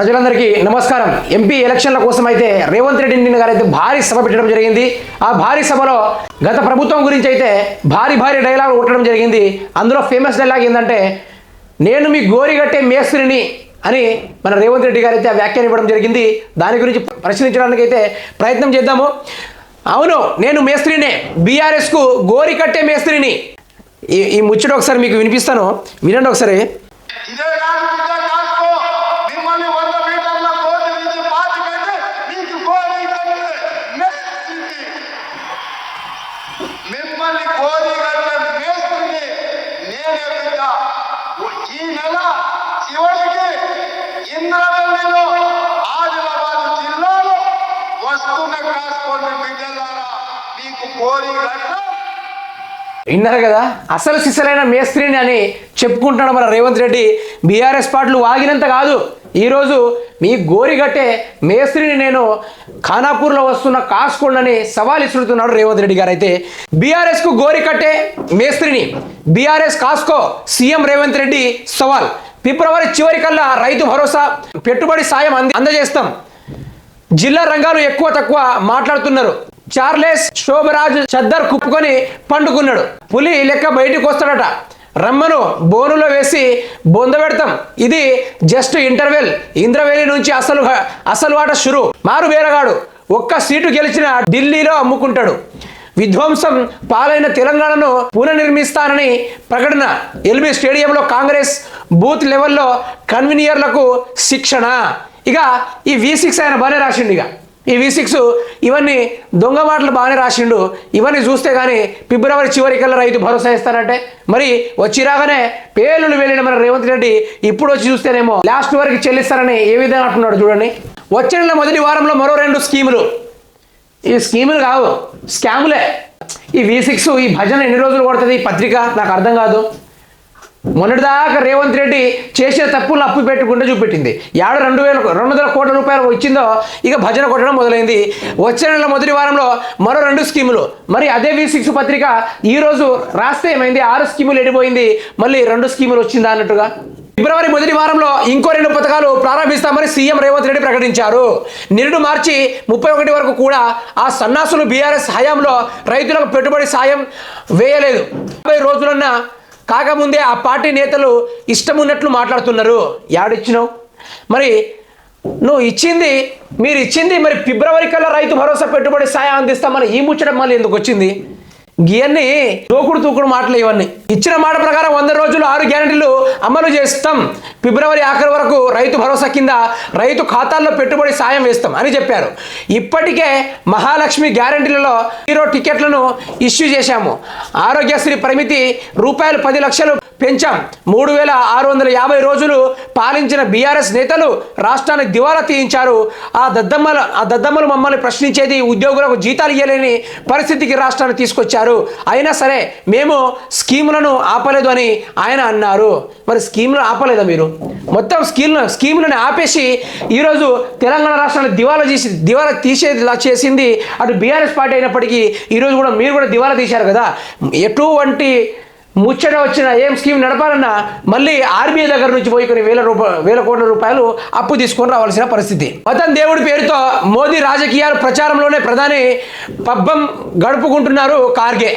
ప్రజలందరికీ నమస్కారం. ఎంపీ ఎలక్షన్ల కోసం అయితే రేవంత్ రెడ్డి గారు అయితే భారీ సభ పెట్టడం జరిగింది. ఆ భారీ సభలో గత ప్రభుత్వం గురించి అయితే భారీ డైలాగ్ కొట్టడం జరిగింది. అందులో ఫేమస్ డైలాగ్ ఏంటంటే, నేను మీ గోరిగట్టే మేస్త్రిని అని మన రేవంత్ రెడ్డి గారు అయితే వ్యాఖ్యానం ఇవ్వడం జరిగింది. దాని గురించి పరిశీలించడానికి అయితే ప్రయత్నం చేద్దాము. అవును, నేను మేస్త్రినే, బీఆర్ఎస్కు గోరి కట్టే మేస్త్రిని. ఈ ముచ్చట ఒకసారి మీకు వినిపిస్తాను, వినండి ఒకసారి. ఈ నెల చివరికి ఇంద్రవెల్లిలో ఆదిలాబాద్ జిల్లాలో వస్తున్న కాసుకోండి బిడ్డలారా, మీకు కోరి విన్నారు కదా, అసలు సిసలైన మేస్త్రిని అని చెప్పుకుంటున్నాడు మన రేవంత్ రెడ్డి. బీఆర్ఎస్ పార్టీలు వాగినంత కాదు, ఈరోజు మీ గోరిగట్టే మేస్త్రిని నేను ఖానాపూర్లో వస్తున్న కాసుకోండి సవాల్ ఇస్తున్నాడు రేవంత్ రెడ్డి గారు. అయితే బీఆర్ఎస్కు గోరికట్టే మేస్త్రిని బీఆర్ఎస్ కాస్కో సీఎం రేవంత్ రెడ్డి సవాల్. ఫిబ్రవరి చివరికల్లా రైతు భరోసా పెట్టుబడి సాయం అందజేస్తాం. జిల్లా రంగాలు ఎక్కువ తక్కువ మాట్లాడుతున్నారు. చార్లెస్ శోభరాజ్ చద్దర్ కుప్పుకొని పండుకున్నాడు. పులి లెక్క బయటకు వస్తాడట. రమ్మను బోనులో వేసి బొంద పెడతాం. ఇది జస్ట్ ఇంటర్వెల్. ఇంద్రవేలి నుంచి అసలు వాట షురు. మారు బేరగాడు ఒక్క సీటు గెలిచిన ఢిల్లీలో అమ్ముకుంటాడు. విధ్వంసం పాలైన తెలంగాణను పునర్నిర్మిస్తానని ప్రకటన. ఎల్బీ స్టేడియంలో కాంగ్రెస్ బూత్ లెవెల్లో కన్వీనియర్లకు శిక్షణ. ఇక ఈ V6 ఆయన బాగానే రాసిండు. ఇక ఈ V6 ఇవన్నీ దొంగ మాటలు బాగానే రాసిండు. ఇవన్నీ చూస్తే కానీ ఫిబ్రవరి చివరికల్లా రైతు భరోసా ఇస్తారంటే, మరి వచ్చి రాగానే పేర్లు వెళ్ళిన మన రేవంత్ రెడ్డి ఇప్పుడు వచ్చి చూస్తేనేమో లాస్ట్ వరకు చెల్లిస్తారని ఏ విధంగా అంటున్నాడు చూడండి. వచ్చే నెల మొదటి వారంలో మరో 2 స్కీములు. ఈ స్కీములు కావు, స్కాములే. ఈ V6 ఈ భజన ఎన్ని రోజులు కొడుతుంది ఈ పత్రిక నాకు అర్థం కాదు. మొన్నటిదాకా రేవంత్ రెడ్డి చేసిన తప్పులను అప్పు పెట్టుకుంటే చూపెట్టింది. 200 కోట్ల రూపాయలు ఇచ్చిందో ఇక భజన కొట్టడం మొదలైంది. వచ్చే నెల మొదటి వారంలో మరో 2 స్కీములు. మరి అదే V6 పత్రిక ఈరోజు రాస్తే ఏమైంది, 6 స్కీములు ఎడిపోయింది, మళ్ళీ 2 స్కీములు వచ్చిందా అన్నట్టుగా. ఫిబ్రవరి మొదటి వారంలో ఇంకో 2 పథకాలు ప్రారంభిస్తామని సీఎం రేవంత్ రెడ్డి ప్రకటించారు. నిరుడు మార్చి 31 వరకు కూడా ఆ సన్నాసులు బీఆర్ఎస్ హయాంలో రైతులకు పెట్టుబడి సాయం వేయలేదు. 50 రోజులన్న కాకముందే ఆ పార్టీ నేతలు ఇష్టం ఉన్నట్లు మాట్లాడుతున్నారు. యాడిచ్చినావు మరి, నువ్వు ఇచ్చింది, మీరు ఇచ్చింది మరి ఫిబ్రవరి కల్లా రైతు భరోసా పెట్టుబడి సాయం అందిస్తామని ఈ ముచ్చడం మళ్ళీ ఎందుకు వచ్చింది? ఇవన్నీ తూకుడు మాటలు. ఇవన్నీ ఇచ్చిన మాట ప్రకారం 100 రోజులు 6 గ్యారెంటీలు అమలు చేస్తాం. ఫిబ్రవరి ఆఖరి వరకు రైతు భరోసా కింద రైతు ఖాతాల్లో పెట్టుబడి సాయం వేస్తాం అని చెప్పారు. ఇప్పటికే మహాలక్ష్మి గ్యారెంటీలలో 0 టికెట్లను ఇష్యూ చేశాము. ఆరోగ్యశ్రీ పరిమితి రూపాయలు 10 లక్షలు పెంచాం. 3650 రోజులు పాలించిన బీఆర్ఎస్ నేతలు రాష్ట్రాన్ని దివాలా తీయించారు. ఆ దద్దమ్మలు మమ్మల్ని ప్రశ్నించేది, ఉద్యోగులకు జీతాలు ఇవ్వలేని పరిస్థితికి రాష్ట్రాన్ని తీసుకొచ్చారు. అయినా సరే మేము స్కీములను ఆపలేదు అని ఆయన అన్నారు. మరి స్కీములు ఆపలేదా మీరు? మొత్తం స్కీములను ఆపేసి ఈరోజు తెలంగాణ రాష్ట్రాన్ని దివాలా తీసేలా చేసింది అటు బీఆర్ఎస్ పార్టీ అయినప్పటికీ ఈరోజు కూడా మీరు కూడా దివాలా తీశారు కదా. ఎటువంటి ముచ్చట వచ్చిన ఏం స్కీమ్ నడపాలన్నా మళ్ళీ ఆర్బీఐ దగ్గర నుంచి పోయి కొన్ని వేల కోట్ల రూపాయలు అప్పు తీసుకొని రావాల్సిన పరిస్థితి. మతం దేవుడి పేరుతో మోదీ రాజకీయాలు ప్రచారంలోనే ప్రధాని పబ్బం గడుపుకుంటున్నారు ఖార్గే.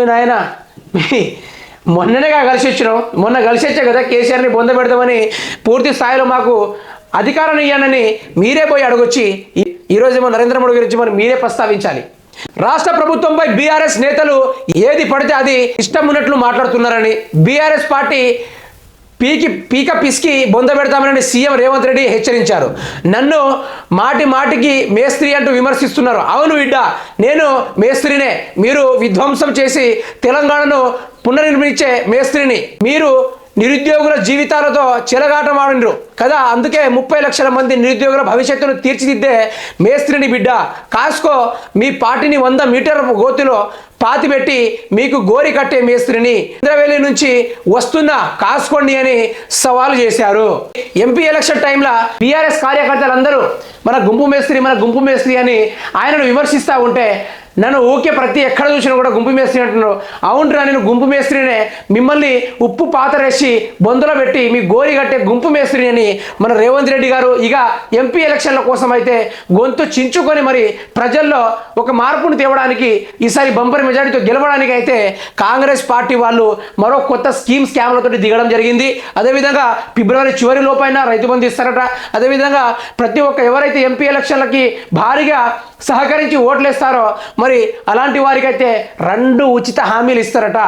నాయన, మొన్ననేగా కలిసి వచ్చినాం, మొన్న కలిసి వచ్చా కదా కేసీఆర్ని బొంద పెడతామని, పూర్తి స్థాయిలో మాకు అధికారం ఇవ్వనని మీరే పోయి అడగొచ్చి ఈరోజేమో నరేంద్ర మోడీ గురించి మరి మీరే ప్రస్తావించాలి. రాష్ట్ర ప్రభుత్వంపై బీఆర్ఎస్ నేతలు ఏది పడితే అది ఇష్టం ఉన్నట్లు మాట్లాడుతున్నారని, బీఆర్ఎస్ పార్టీ పీక పిసికి బొంద పెడతామని సీఎం రేవంత్ రెడ్డి హెచ్చరించారు. నన్ను మాటికి మేస్త్రి అంటూ విమర్శిస్తున్నారు. అవును బిడ్డ, నేను మేస్త్రినే. మీరు విధ్వంసం చేసి తెలంగాణను పునర్నిర్మించే మేస్త్రిని. మీరు నిరుద్యోగుల జీవితాలతో చెలగాటమాడినరు కదా, అందుకే 30 లక్షల మంది నిరుద్యోగుల భవిష్యత్తును తీర్చిదిద్దే మేస్త్రిని బిడ్డ. కాస్కో మీ పార్టీని 100 మీటర్ల గోతిలో పాతిపెట్టి మీకు గోరి కట్టే మేస్త్రిని ఇంద్రవేలి నుంచి వస్తున్న కాసుకోండి అని సవాలు చేశారు. ఎంపీ ఎలక్షన్ టైంలో బీఆర్ఎస్ కార్యకర్తలందరూ మన గుంపు మేస్త్రి అని ఆయనను విమర్శిస్తూ ఉంటే నన్ను ఊకే ప్రతి ఎక్కడ చూసినా కూడా గుంపు మేస్త్రి అంటున్నారు. అవునరా, నేను గుంపు మేస్త్రినే, మిమ్మల్ని ఉప్పు పాతరేసి బొందులో పెట్టి మీ గోరి కట్టే గుంపు మేస్త్రి అని మన రేవంత్ రెడ్డి గారు ఇక ఎంపీ ఎలక్షన్ల కోసం అయితే గొంతు చించుకొని మరి ప్రజల్లో ఒక మార్పును తేవడానికి ఈసారి బంపర్ మెజారిటీతో గెలవడానికి అయితే కాంగ్రెస్ పార్టీ వాళ్ళు మరో కొత్త స్కామ్లతో దిగడం జరిగింది. అదేవిధంగా ఫిబ్రవరి చివరి లోపైన రైతు బంధు ఇస్తారట. అదేవిధంగా ప్రతి ఒక్క ఎవరైతే ఎంపీ ఎలక్షన్లకి భారీగా సహకరించి ఓట్లేస్తారో మరి అలాంటి వారికైతే 2 ఉచిత హామీలు ఇస్తారట.